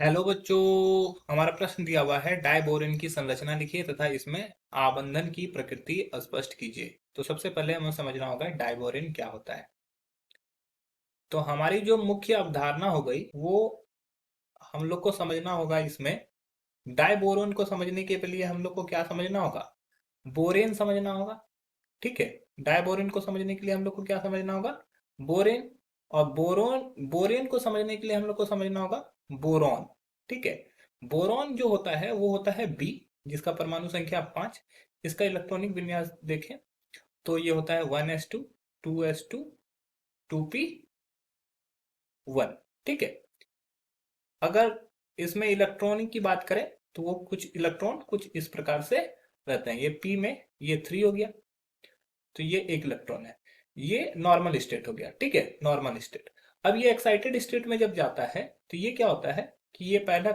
Hello बच्चों। हमारा प्रश्न दिया हुआ है डायबोरेन की संरचना लिखिए तथा इसमें आबंधन की प्रकृति स्पष्ट कीजिए। तो सबसे पहले हमें समझना होगा डायबोरेन क्या होता है। तो हमारी जो मुख्य अवधारणा हो गई वो हम लोग को समझना होगा। इसमें डायबोरेन को समझने के लिए हम लोग को क्या समझना होगा, बोरेन समझना होगा। ठीक है। डायबोरेन को समझने के लिए हम लोग को क्या समझना होगा, बोरेन। और बोरेन को समझने के लिए हम लोग को समझना होगा बोरॉन। ठीक है। बोरॉन जो होता है वो होता है बी, जिसका परमाणु संख्या 5। इसका इलेक्ट्रॉनिक विन्यास देखें तो ये होता है 1s2 2s2 2p1। ठीक है। अगर इसमें इलेक्ट्रॉनिक की बात करें तो वो कुछ इलेक्ट्रॉन कुछ इस प्रकार से रहते हैं। ये पी में ये 3 हो गया, तो ये एक इलेक्ट्रॉन है। ये नॉर्मल स्टेट हो गया। ठीक है, नॉर्मल स्टेट। अब ये एक्साइटेड स्टेट में जब जाता है तो ये क्या होता है कि ये पहला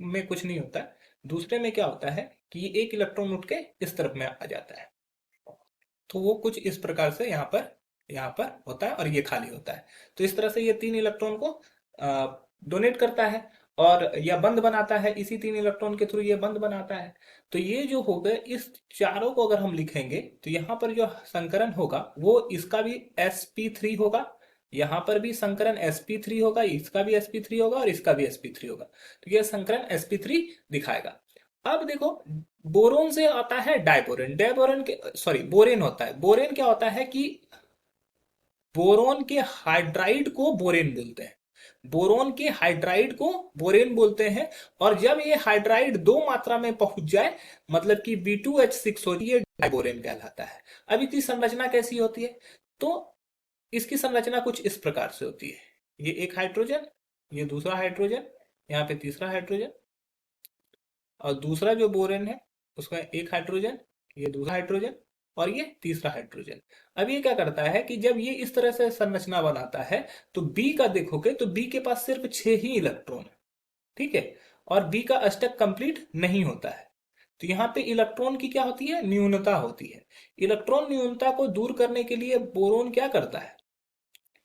में कुछ नहीं होता है। दूसरे में क्या होता है कि ये एक इलेक्ट्रॉन उठ के इस तरफ में आ जाता है। तो वो कुछ इस प्रकार से यहाँ पर होता है और ये खाली होता है। तो इस तरह से ये 3 इलेक्ट्रॉन को डोनेट करता है और या बंद बनाता है। इसी 3 इलेक्ट्रॉन के थ्रू ये बंद बनाता है। तो ये जो हो गए इस चारों को अगर हम लिखेंगे तो यहाँ पर जो संकरण होगा वो इसका भी sp3 होगा, यहाँ पर भी संकरण sp3 होगा, इसका भी sp3 होगा और इसका भी sp3 होगा। तो ये संकरण sp3 दिखाएगा। अब देखो, बोरोन से आता है डायबोरेन। डायबोरेन के सॉरी बोरेन होता है। बोरेन क्या होता है कि बोरोन के हाइड्राइड को बोरेन बोलते हैं। बोरोन के हाइड्राइड को बोरेन बोलते हैं। और जब ये हाइड्राइड दो मात्रा में पहुंच जाए, मतलब कि B2H6 होती है, डायबोरेन कहलाता है। अब इसकी संरचना कैसी होती है, तो इसकी संरचना कुछ इस प्रकार से होती है। ये एक हाइड्रोजन, ये दूसरा हाइड्रोजन, यहाँ पे तीसरा हाइड्रोजन, और दूसरा जो बोरेन है उसका एक हाइड्रोजन, ये दूसरा हाइड्रोजन और ये तीसरा हाइड्रोजन। अब ये क्या करता है कि जब ये इस तरह से संरचना बनाता है तो बी का देखोगे तो बी के पास सिर्फ 6 ही इलेक्ट्रॉन है। ठीक है। और बी का अष्टक कंप्लीट नहीं होता है। तो यहाँ पे इलेक्ट्रॉन की क्या होती है, न्यूनता होती है। इलेक्ट्रॉन न्यूनता को दूर करने के लिए बोरोन क्या करता है,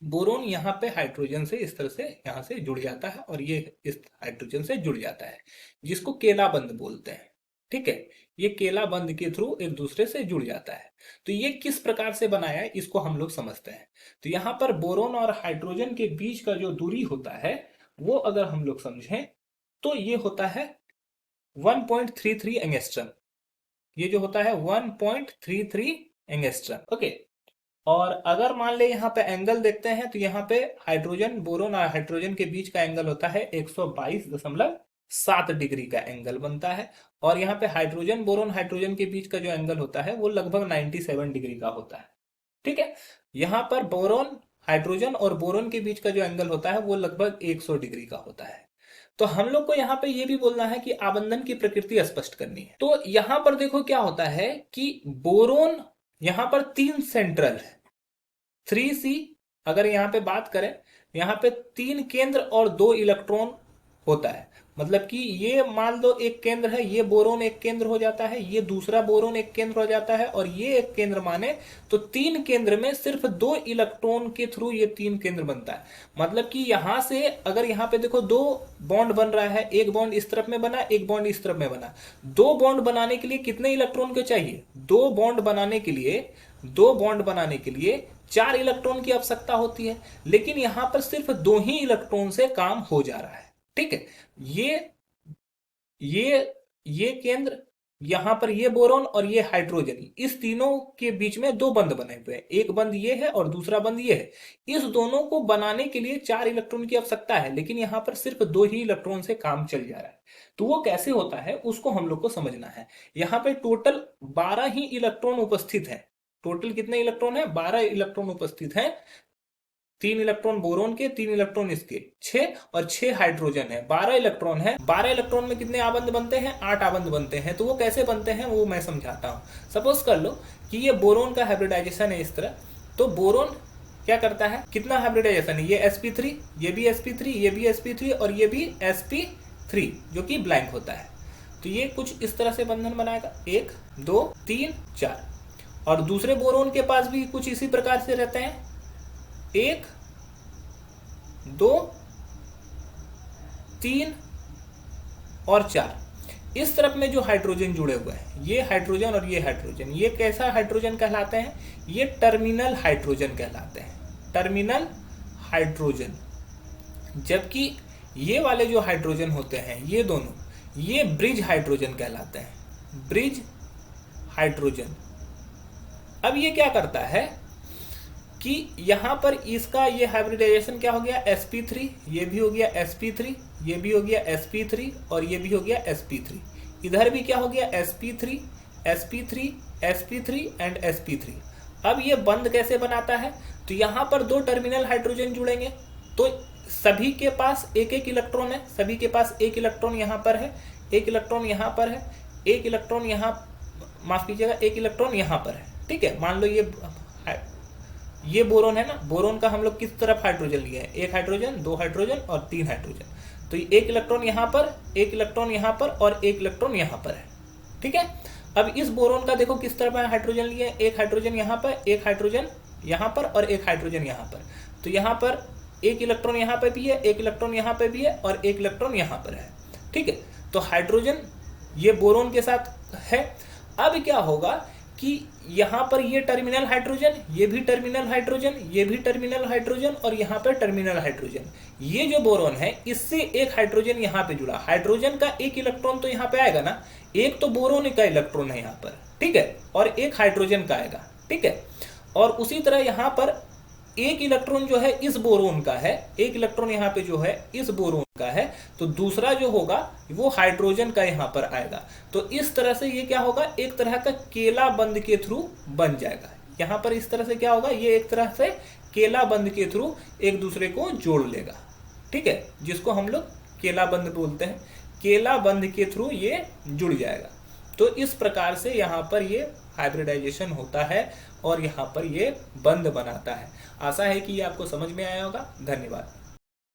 बोरोन यहाँ पे हाइड्रोजन से इस तरह से यहाँ से जुड़ जाता है और ये इस हाइड्रोजन से जुड़ जाता है, जिसको केला बंध बोलते हैं। ठीक है। ये केला बंध के थ्रू एक दूसरे से जुड़ जाता है। तो ये किस प्रकार से बनाया है इसको हम लोग समझते हैं। तो यहाँ पर बोरोन और हाइड्रोजन के बीच का जो दूरी होता है वो अगर हम लोग समझें तो ये होता है 1.33 एंगस्ट्रम। ये जो होता है 1.33 एंगस्ट्रम। ओके। और अगर मान ले यहाँ पे एंगल देखते हैं तो यहाँ पे हाइड्रोजन बोरोन और हाइड्रोजन के बीच का एंगल होता है 122.7 डिग्री का एंगल बनता है। और यहाँ पे हाइड्रोजन बोरोन हाइड्रोजन के बीच का जो एंगल होता है वो लगभग 97 डिग्री का होता है। ठीक है। यहाँ पर बोरोन हाइड्रोजन और बोरोन के बीच का जो एंगल होता है वो लगभग 100 डिग्री का होता है। तो हम लोग को यहाँ पे ये भी बोलना है कि आबंधन की प्रकृति स्पष्ट करनी है। तो यहाँ पर देखो क्या होता है कि बोरोन यहाँ पर 3 सेंट्रल है, 3C। अगर यहाँ पे बात करें, यहाँ पे 3 केंद्र और 2 इलेक्ट्रॉन होता है। मतलब कि ये मान लो एक केंद्र है, ये बोरोन एक केंद्र हो जाता है, ये दूसरा बोरोन एक केंद्र हो जाता है और ये एक केंद्र माने तो 3 केंद्र में सिर्फ 2 इलेक्ट्रॉन के थ्रू ये 3 केंद्र बनता है। मतलब कि यहां से अगर यहाँ पे देखो 2 बॉन्ड बन रहा है, एक बॉन्ड इस तरफ में बना, एक बॉन्ड इस तरफ में बना। 2 बॉन्ड बनाने के लिए कितने इलेक्ट्रॉन के चाहिए, 2 बॉन्ड बनाने के लिए 4 इलेक्ट्रॉन की आवश्यकता होती है। लेकिन यहां पर सिर्फ 2 ही इलेक्ट्रॉन से काम हो जा रहा है। ठीक है। ये ये ये केंद्र, यहां पर ये बोरॉन और ये हाइड्रोजन, इस तीनों के बीच में 2 बंध बने हुए हैं। एक बंध ये है और दूसरा बंध ये है। इस दोनों को बनाने के लिए 4 इलेक्ट्रॉन की आवश्यकता है, लेकिन यहां पर सिर्फ 2 ही इलेक्ट्रॉन से काम चल जा रहा है। तो वो कैसे होता है उसको हम लोग को समझना है। यहाँ पे टोटल 12 ही इलेक्ट्रॉन उपस्थित है। टोटल कितने इलेक्ट्रॉन है, 12 इलेक्ट्रॉन उपस्थित हैं। 3 इलेक्ट्रॉन बोरोन के, 3 इलेक्ट्रॉन इसके, 6 और 6 हाइड्रोजन है, 12 इलेक्ट्रॉन है। 12 इलेक्ट्रॉन में कितने आबंध बनते हैं, 8 आबंध बनते हैं। तो वो कैसे बनते हैं वो मैं समझाता हूं। सपोज कर लो कि ये बोरोन का हाइब्रिडाइजेशन है इस तरह। तो बोरोन क्या करता है, कितना हाइब्रिडाइजेशन है, ये sp3, ये भी sp3, ये भी sp3 और ये भी sp3 जो कि ब्लैंक होता है। तो ये कुछ इस तरह से बंधन बनाएगा, 1 2 3 4। और दूसरे बोरोन के पास भी कुछ इसी प्रकार से रहते हैं, 1 2 3 और 4। इस तरफ में जो हाइड्रोजन जुड़े हुए हैं, ये हाइड्रोजन और ये हाइड्रोजन, ये कैसा हाइड्रोजन कहलाते हैं? ये टर्मिनल हाइड्रोजन कहलाते हैं, टर्मिनल हाइड्रोजन। जबकि ये वाले जो हाइड्रोजन होते हैं, ये दोनों, ये ब्रिज हाइड्रोजन कहलाते हैं, ब्रिज हाइड्रोजन। अब ये क्या करता है कि यहां पर इसका ये हाइब्रिडाइजेशन क्या हो गया? sp3, ये भी हो गया sp3, ये भी हो गया sp3 और ये भी हो गया sp3। इधर भी क्या हो गया? sp3 sp3 sp3 and sp3। अब ये बंध कैसे बनाता है? तो यहां पर दो टर्मिनल हाइड्रोजन जुड़ेंगे, तो सभी के पास एक एक इलेक्ट्रॉन है, सभी के पास एक इलेक्ट्रॉन यहां पर है, एक इलेक्ट्रॉन यहां पर है, एक इलेक्ट्रॉन यहां, माफ कीजिएगा, एक इलेक्ट्रॉन यहां पर है। ठीक है, मान लो ये बोरोन है ना, बोरोन का हम लोग किस तरफ हाइड्रोजन लिए हैं? एक हाइड्रोजन, दो हाइड्रोजन और तीन हाइड्रोजन। तो एक इलेक्ट्रॉन यहां पर, एक इलेक्ट्रॉन यहां पर और एक इलेक्ट्रॉन यहां पर है। ठीक है, अब इस बोरोन का देखो किस तरफ हाइड्रोजन लिए, एक हाइड्रोजन यहां पर, एक हाइड्रोजन यहां पर और एक हाइड्रोजन यहां पर। तो यहां पर एक इलेक्ट्रॉन यहां पर भी है, एक इलेक्ट्रॉन यहां पर भी है और एक इलेक्ट्रॉन यहां पर है। ठीक है, तो हाइड्रोजन ये बोरोन के साथ है। अब क्या होगा कि यहां पर ये टर्मिनल हाइड्रोजन, ये भी टर्मिनल हाइड्रोजन, ये भी टर्मिनल हाइड्रोजन और यहां पर टर्मिनल हाइड्रोजन। ये जो बोरोन है, इससे एक हाइड्रोजन यहां पे जुड़ा, हाइड्रोजन का एक इलेक्ट्रॉन तो यहां पे आएगा ना, एक तो बोरोन का इलेक्ट्रॉन है यहां पर, ठीक है, और एक हाइड्रोजन का आएगा। ठीक है, और उसी तरह यहां पर एक इलेक्ट्रॉन जो है इस बोरोन का है, एक इलेक्ट्रॉन यहाँ पे जो है इस बोरोन का है, तो दूसरा जो होगा वो हाइड्रोजन का यहाँ पर आएगा। तो इस तरह से ये क्या होगा? एक तरह का केला बंध के थ्रू बन जाएगा। यहाँ पर इस तरह से क्या होगा? ये एक तरह से केला बंध के थ्रू एक दूसरे को जोड़ लेगा। ठीक है, जिसको हम लोग केला बंध बोलते हैं, केला बंध के थ्रू ये जुड़ जाएगा। तो इस प्रकार से यहाँ पर ये हाइब्रिडाइजेशन होता है और यहाँ पर ये बंध बनाता है। आशा है कि ये आपको समझ में आया होगा। धन्यवाद।